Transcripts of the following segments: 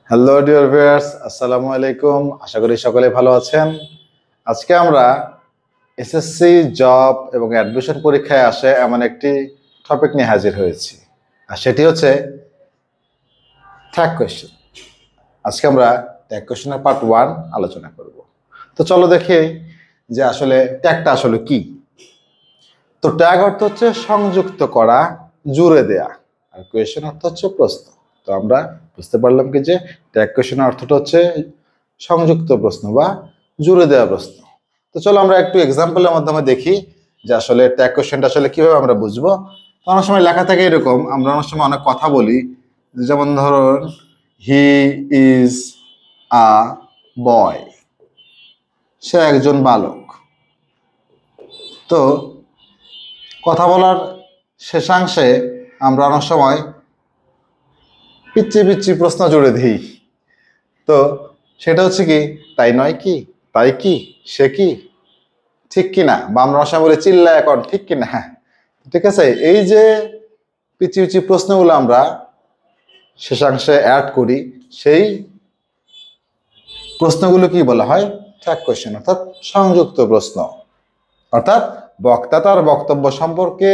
Hello dear viewers, আসসালামু আলাইকুম। আশা করি সকলে ভালো আছেন। আজকে আমরা এসএসসি জব এবং অ্যাডমিশন পরীক্ষায় আসে এমন একটি টপিক নিয়ে হাজির হয়েছি, আর সেটি হচ্ছে ট্যাগ কোয়েশ্চেন। আজকে আমরা ট্যাগ কোয়েশ্চেনের পার্ট 1 আলোচনা করব। তো চলো দেখি যে আসলে ট্যাগটা আসলে কি। তো ট্যাগ অর্থ হচ্ছে সংযুক্ত করা, জুড়ে দেয়া, আর কোয়েশ্চেন অর্থ হচ্ছে প্রশ্ন। তো আমরা বুঝতে পারলাম কি যে ট্যাগ কোয়েশ্চেনের অর্থটা হচ্ছে সংযুক্ত প্রশ্ন বা জুড়ে দেওয়া প্রশ্ন। তো চলো আমরা একটু এক্সাম্পলের মাধ্যমে দেখি যে আসলে ট্যাগ কোয়েশ্চেনটা আসলে কিভাবে আমরা বুঝবো। তো অনেক সময় লেখা থাকে এরকম, আমরা অনেক সময় অনেক কথা বলি, যেমন ধরুন হি ইজ আ বয়, সে একজন বালক। তো কথা বলার শেষাংশে আমরা অনেক সময় পিচ্ছি পিচ্ছি প্রশ্ন জুড়ে দিই। তো সেটা হচ্ছে কি, তাই নয় কি, তাই কি, সে কি, ঠিক কিনা, বা আমরা অনেক সময় বলি চিল্লা এখন ঠিক কিনা। হ্যাঁ, ঠিক আছে। এই যে পিচ্ছি পিচ্ছি প্রশ্নগুলো আমরা শেষাংশে অ্যাড করি, সেই প্রশ্নগুলো কি বলা হয়? ট্যাগ কোয়েশ্চেন, অর্থাৎ সংযুক্ত প্রশ্ন। অর্থাৎ বক্তা তার বক্তব্য সম্পর্কে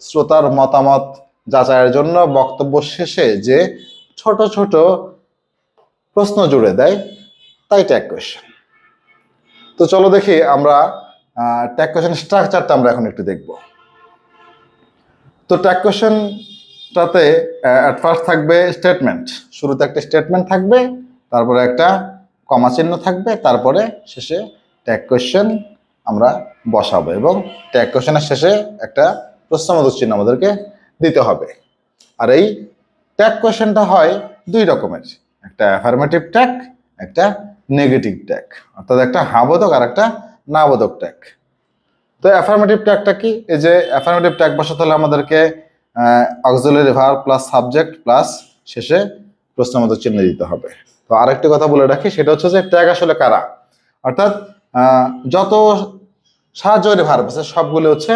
শ্রোতার মতামত যাচাইয়ের জন্য বক্তব্য শেষে যে ছোট ছোট প্রশ্ন জুড়ে দেয়, তাই ট্যাগ কোয়েশ্চেন। তো চলো দেখি আমরা ট্যাগ কোয়েশ্চেন স্ট্রাকচারটা আমরা এখন একটু দেখব। তো ট্যাগ কোয়েশ্চেনটাতে অ্যাট ফার্স্ট থাকবে স্টেটমেন্ট। শুরুতে একটা স্টেটমেন্ট থাকবে, তারপরে একটা কমা চিহ্ন থাকবে, তারপরে শেষে ট্যাগ কোয়েশ্চেন আমরা বসাবো, এবং ট্যাগ কোয়েশ্চেনের শেষে একটা প্রশ্নবোধক চিহ্ন আমাদেরকে দিতে হবে। আর এই ট্যাগ কোয়েশ্চেনটা হয় দুই রকমের, একটা অ্যাফার্মেটিভ ট্যাগ, একটা নেগেটিভ ট্যাগ, অর্থাৎ একটা হাবোধক আর একটা নাবোধক ট্যাগ। তো অ্যাফার্মেটিভ ট্যাগটা কি? এই যে অ্যাফার্মেটিভ ট্যাগ বসাতে হলে আমাদেরকে auxiliary verb plus subject plus শেষে প্রশ্নবোধক চিহ্ন দিতে হবে। তো আরেকটি কথা বলে রাখি, সেটা হচ্ছে যে ট্যাগ আসলে কারা, অর্থাৎ যত সাহায্যকারী ভার্ব আছে সবগুলো হচ্ছে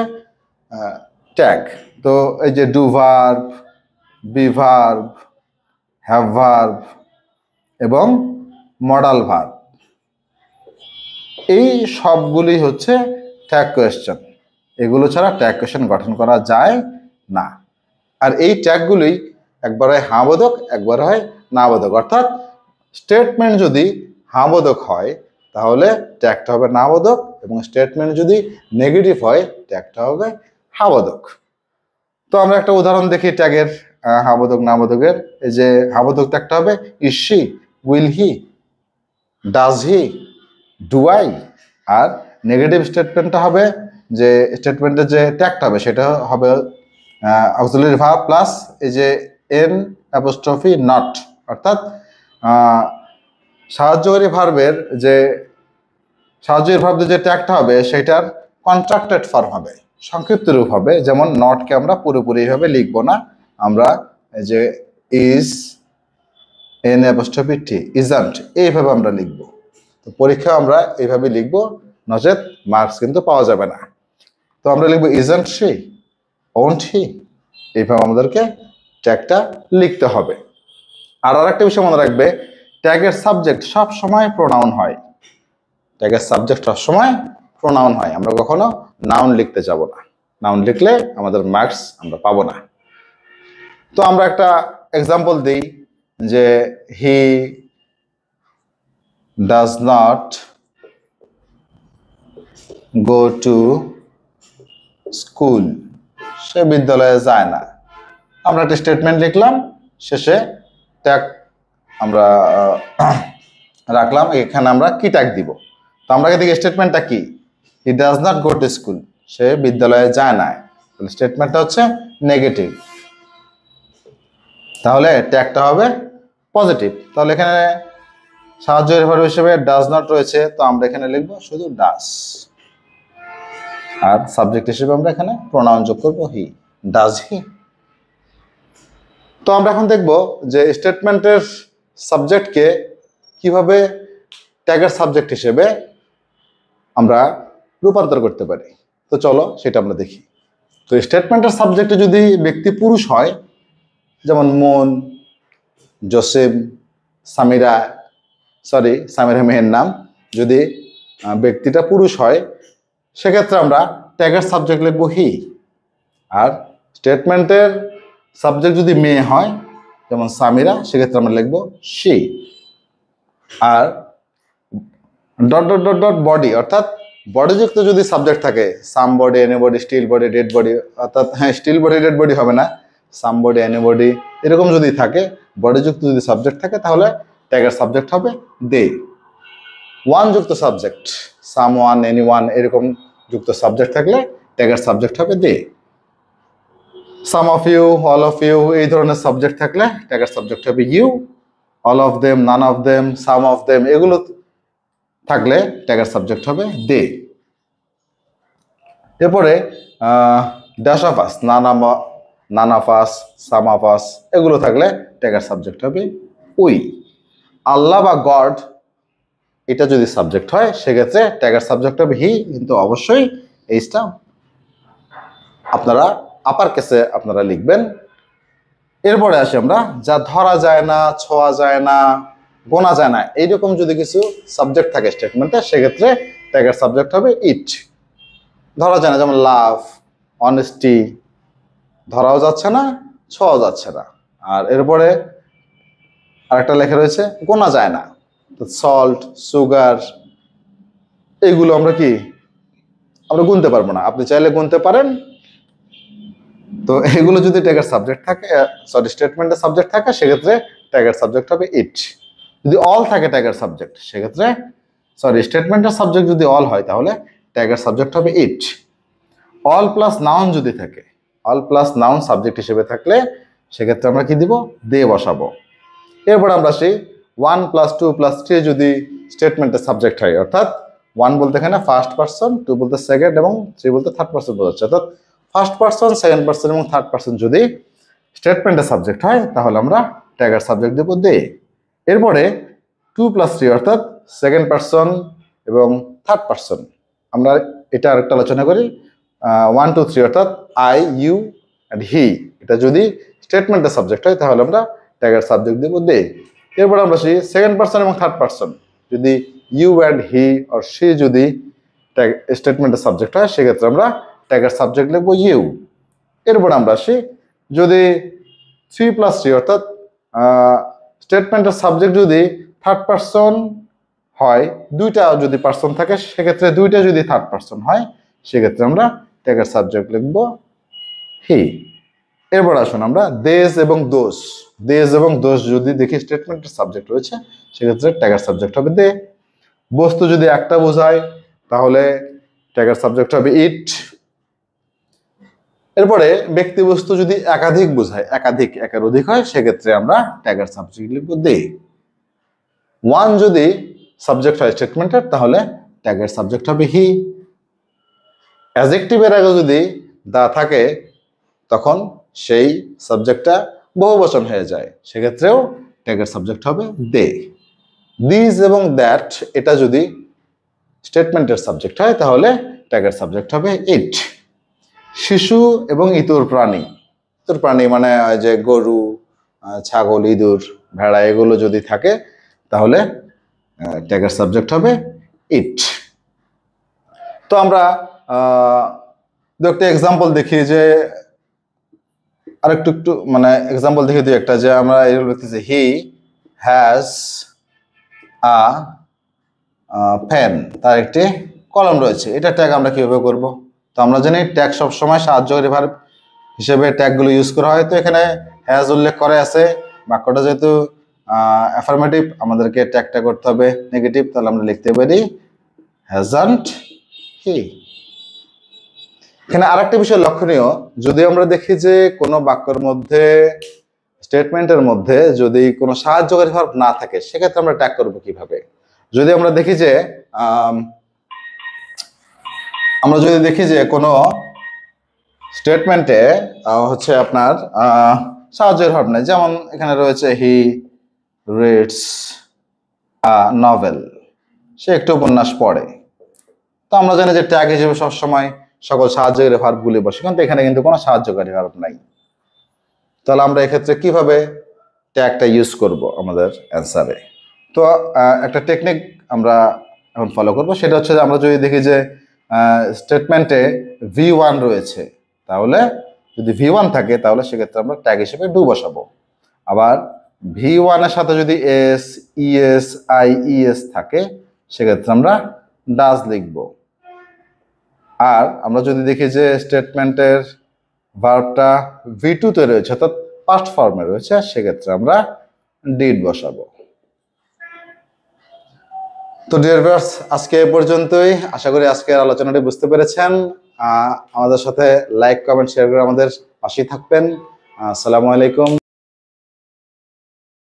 ট্যাগ। তো এই যে do verb, be verb, have verb এবং মডাল ভার্ব, এই সবগুলি হচ্ছে ট্যাগ কোয়েশ্চেন। এগুলো ছাড়া ট্যাগ কোয়েশ্চেন গঠন করা যায় না। আর এই ট্যাগগুলি একবার হয় হাবোধক, একবার হয় নাবোধক। অর্থাৎ স্টেটমেন্ট যদি হাবোধক হয় তাহলে ট্যাগটা হবে নাবোধক, এবং স্টেটমেন্ট যদি নেগেটিভ হয় ট্যাগটা হবে হাবোধক। তো আমরা একটা উদাহরণ দেখি ট্যাগের হাবোধক নাবোধকের। এই যে হাবোধক ট্যাগটা হবে is she, will he, does he, do I. আর নেগেটিভ স্টেটমেন্টটা হবে, যে স্টেটমেন্টের যে ট্যাগটা হবে সেটা হবে অক্সিলারি ভার্ব প্লাস এই যে এন অ্যাপোস্ট্রফি নট, অর্থাৎ সাহায্যকারী ভার্বের যে ট্যাগটা হবে সেটার কন্ট্রাক্টেড ফর্ম হবে, সংক্ষিপ্ত রূপ হবে। যেমন নটকে আমরা পুরোপুরি এইভাবে লিখবো না, আমরা এই যে is, N apostrophe T, isn't, এইভাবে আমরা লিখবো। তো পরীক্ষা আমরা এইভাবে লিখবো, নচেত মার্কস কিন্তু পাওয়া যাবে না। তো আমরা লিখবো ইজন্ট শি, ওন্ট হি, এইভাবে আমাদেরকে ট্যাগটা লিখতে হবে। আর আরেকটা বিষয় মনে রাখবে, ট্যাগের সাবজেক্ট সব সময় প্রোনাউন হয়। ট্যাগের সাবজেক্ট সব সময় প্রোনাউন হয়, আমরা কখনো নাউন লিখতে যাব না। নাউন লিখলে আমাদের মার্কস আমরা পাবো না। তো আমরা একটা এক্সাম্পল দিই, যে he does not go to school, সে বিদ্যালয়ে যায় না। আমরা একটা স্টেটমেন্ট লিখলাম, শেষে ট্যাগ আমরা রাখলাম, এখানে আমরা কি ট্যাগ দিব। তো আমরা দেখি স্টেটমেন্টটা কি, he does not go to school, সে বিদ্যালয়ে যায় না। তাহলে স্টেটমেন্টটা হচ্ছে নেগেটিভ, তাহলে ট্যাগটা হবে পজিটিভ। তাহলে এখানে সাহায্যের ভার্ব হিসেবে ডাজ নট রয়েছে, তো আমরা এখানে লিখবো শুধু ডাজ, আর সাবজেক্ট হিসেবে আমরা এখানে প্রোনাউন যোগ করবো হি, ডাজ হি। তো আমরা এখন দেখব যে স্টেটমেন্টের সাবজেক্টকে কিভাবে ট্যাগের সাবজেক্ট হিসেবে আমরা রূপান্তর করতে পারি। তো চলো সেটা আমরা দেখি। তো স্টেটমেন্টের সাবজেক্টে যদি ব্যক্তি পুরুষ হয়, যেমন মন, জোসেফ, সামিরা, সামিরা মেয়ের নাম, যদি ব্যক্তিটা পুরুষ হয় সেক্ষেত্রে আমরা ট্যাগের সাবজেক্ট লিখবো হি। আর স্টেটমেন্টের সাবজেক্ট যদি মেয়ে হয় যেমন সামিরা, সেক্ষেত্রে আমরা লিখবো শি। আর dot dot dot dot body অর্থাৎ বডিযুক্ত যদি সাবজেক্ট থাকে, somebody, anybody, still body, dead body, অর্থাৎ হ্যাঁ স্টিল বডি ডেড বডি হবে না, সাম বডি, এনি বডি এরকম যদি থাকে, বডিযুক্ত যদি সাবজেক্ট থাকে তাহলে ট্যাগের সাবজেক্ট হবে দে। ওয়ান যুক্ত subject, someone, anyone এরকম যুক্ত সাবজেক্ট থাকলে ট্যাগের সাবজেক্ট হবে they. Some of you, all of you এই ধরনের সাবজেক্ট থাকলে ট্যাগের সাবজেক্ট হবে you. All of them, none of them, some of them এগুলো থাকলে ট্যাগের সাবজেক্ট হবে দে। এরপরে dash of us, none of us, some of us এগুলো থাকলে ট্যাগের সাবজেক্ট হবে উই। আল্লাহ বা গড এটা যদি সাবজেক্ট হয় সেক্ষেত্রে ট্যাগের সাবজেক্ট হবে হি, কিন্তু অবশ্যই এইটা আপনারা আপার কেসে আপনারা লিখবেন। এরপরে আসি আমরা, যা ধরা যায় না, ছোঁয়া যায় না, গোনা যায় না এইরকম যদি কিছু সাবজেক্ট থাকে স্টেটমেন্টে সেক্ষেত্রে ট্যাগের সাবজেক্ট হবে ইট। ধরা যায় না যেমন লাভ, অনেস্টি, ধরাও যাচ্ছে না, ছোঁয়াও যাচ্ছে না। আর এরপরে আরেকটা লেখা রয়েছে গোনা যায় না, সল্ট, সুগার এইগুলো আমরা গুনতে পারবো না, আপনি চাইলে গুনতে পারেন। তো এগুলো যদি ট্যাগের সাবজেক্ট থাকে, স্টেটমেন্টের সাবজেক্ট থাকে সেক্ষেত্রে ট্যাগের সাবজেক্ট হবে ইট। যদি অল থাকে ট্যাগের সাবজেক্ট সেক্ষেত্রে স্টেটমেন্টের সাবজেক্ট যদি অল হয় তাহলে ট্যাগের সাবজেক্ট হবে ইট। অল প্লাস নাউন যদি থাকে, অল প্লাস নাউন সাবজেক্ট হিসেবে থাকলে সেক্ষেত্রে আমরা কি দিব, দে বসাবো। এরপর আমরা সেই 1 + 2 + 3 যদি স্টেটমেন্টের সাবজেক্ট হয়, অর্থাৎ 1 বলতে এখানে ফার্স্ট পারসন, 2 বলতে সেকেন্ড এবং 3 বলতে থার্ড পারসন বোঝাচ্ছে, অর্থাৎ ফার্স্ট পারসন, সেকেন্ড পারসন এবং থার্ড পারসন যদি স্টেটমেন্টের সাবজেক্ট হয় তাহলে আমরা ট্যাগের সাবজেক্ট দেব দে। এরপরে 2 + 3 অর্থাৎ সেকেন্ড পারসন এবং থার্ড পারসন, আমরা এটা আরেকটা আলোচনা করি। 1 2 3 অর্থাৎ আই, ইউ অ্যান্ড হি এটা যদি স্টেটমেন্টের সাবজেক্ট হয় তাহলে আমরা ট্যাগের সাবজেক্ট দেব দে। এরপর আমরা সেই সেকেন্ড পারসন এবং থার্ড পারসন যদি you and he or she যদি ট্যাগ স্টেটমেন্টের সাবজেক্ট হয় সেক্ষেত্রে আমরা ট্যাগের সাবজেক্ট লিখবো ইউ। এরপর আমরা আসি যদি 3 + 3 অর্থাৎ স্টেটমেন্টের সাবজেক্ট যদি থার্ড পারসন হয়, দুইটা যদি পারসন থাকে সেক্ষেত্রে দুইটা যদি থার্ড পারসন হয় সেক্ষেত্রে আমরা ট্যাগের সাবজেক্ট লিখবো হি। এরপর আসুন আমরা দেশ এবং দোষ, দেশ এবং দোষ যদি দেখি স্টেটমেন্টের সাবজেক্ট রয়েছে সেক্ষেত্রে ট্যাগের সাবজেক্ট হবে দে। বস্তু যদি একটা বোঝায় তাহলে ট্যাগের সাবজেক্ট হবে ইট। এরপরে ব্যক্তি বস্তু যদি একাধিক বোঝায়, একের অধিক হয় সেক্ষেত্রে আমরা ট্যাগের সাবজেক্ট লিখবো দে। 1 যদি সাবজেক্ট হয় স্টেটমেন্টের তাহলে ট্যাগের সাবজেক্ট হবে হি। অ্যাডজেক্টিভের আগে যদি দা থাকে তখন সেই সাবজেক্টটা বহুবচন হয়ে যায়, সেক্ষেত্রেও ট্যাগের সাবজেক্ট হবে দে। দিস এবং দ্যাট এটা যদি স্টেটমেন্টের সাবজেক্ট হয় তাহলে ট্যাগের সাবজেক্ট হবে ইট। শিশু এবং ইতর প্রাণী, ইতর প্রাণী মানে যে গরু, ছাগল, ইঁদুর, ভেড়া এগুলো যদি থাকে তাহলে ট্যাগের সাবজেক্ট হবে ইট। তো আমরা একটা এক্সাম্পল দেখি যে আরেকটু মানে এক্সাম্পল দেখে দিই একটা, যে আমরা এগুলো লিখতেছি হি হ্যাজ আ পেন, তার একটি কলম রয়েছে, এটা ট্যাগ আমরা কিভাবে করব? তো আমরা জানি ট্যাগ সবসময় সাহায্যকারী ভার্ব হিসেবে ট্যাগগুলো ইউজ করা হয়। তো এখানে হ্যাজ উল্লেখ করে আছে, বাক্যটা যেহেতু অ্যাফার্মেটিভ আমাদেরকে ট্যাগটা করতে হবে নেগেটিভ, তাহলে আমরা লিখতে পারি হ্যাজন্ট হি। এখানে আরেকটা বিষয় লক্ষণীয়, যদি আমরা দেখি যে কোনো বাক্যের মধ্যে স্টেটমেন্টের মধ্যে যদি কোনো সাহায্যকারী ভার্ব না থাকে সেক্ষেত্রে আমরা ট্যাগ করব কিভাবে? যদি আমরা দেখি যে কোনো স্টেটমেন্টে হচ্ছে আপনার সাহায্যের ভার্ব নাই, যেমন এখানে রয়েছে হি রিডস আ নভেল, সে একটি উপন্যাস পড়ে। তো আমরা জানি যে ট্যাগ হিসেবে সবসময় সকল সাহায্যকারী ভার্বগুলি বসে, কিন্তু এখানে কিন্তু কোনো সাহায্যকারী ভার্ব নাই। তাহলে আমরা এক্ষেত্রে কিভাবে ট্যাগটা ইউজ করব আমাদের অ্যান্সারে। তো একটা টেকনিক আমরা এখন ফলো করব, সেটা হচ্ছে যে আমরা যদি দেখি যে স্টেটমেন্টে V1 রয়েছে, তাহলে যদি V1 থাকে তাহলে সেক্ষেত্রে আমরা ট্যাগ হিসেবে ডু বসাবো। আবার V1 এর সাথে যদি এস, ইএস, আইইএস থাকে সেক্ষেত্রে আমরা ডাজ লিখব। আর আমরা যদি দেখি যে স্টেটমেন্টের ভার্বটা V2 তে রয়েছে, অর্থাৎ পাস্ট ফর্মে রয়েছে, সেক্ষেত্রে আমরা ডিড বসাবো। তো ডিয়ার ভিউয়ার্স, আজকে এ পর্যন্তই। আশা করি আজকের আলোচনাটি বুঝতে পেরেছেন। আমাদের সাথে লাইক, কমেন্ট, শেয়ার করে আমাদের পাশেই থাকবেন। আসসালামু আলাইকুম।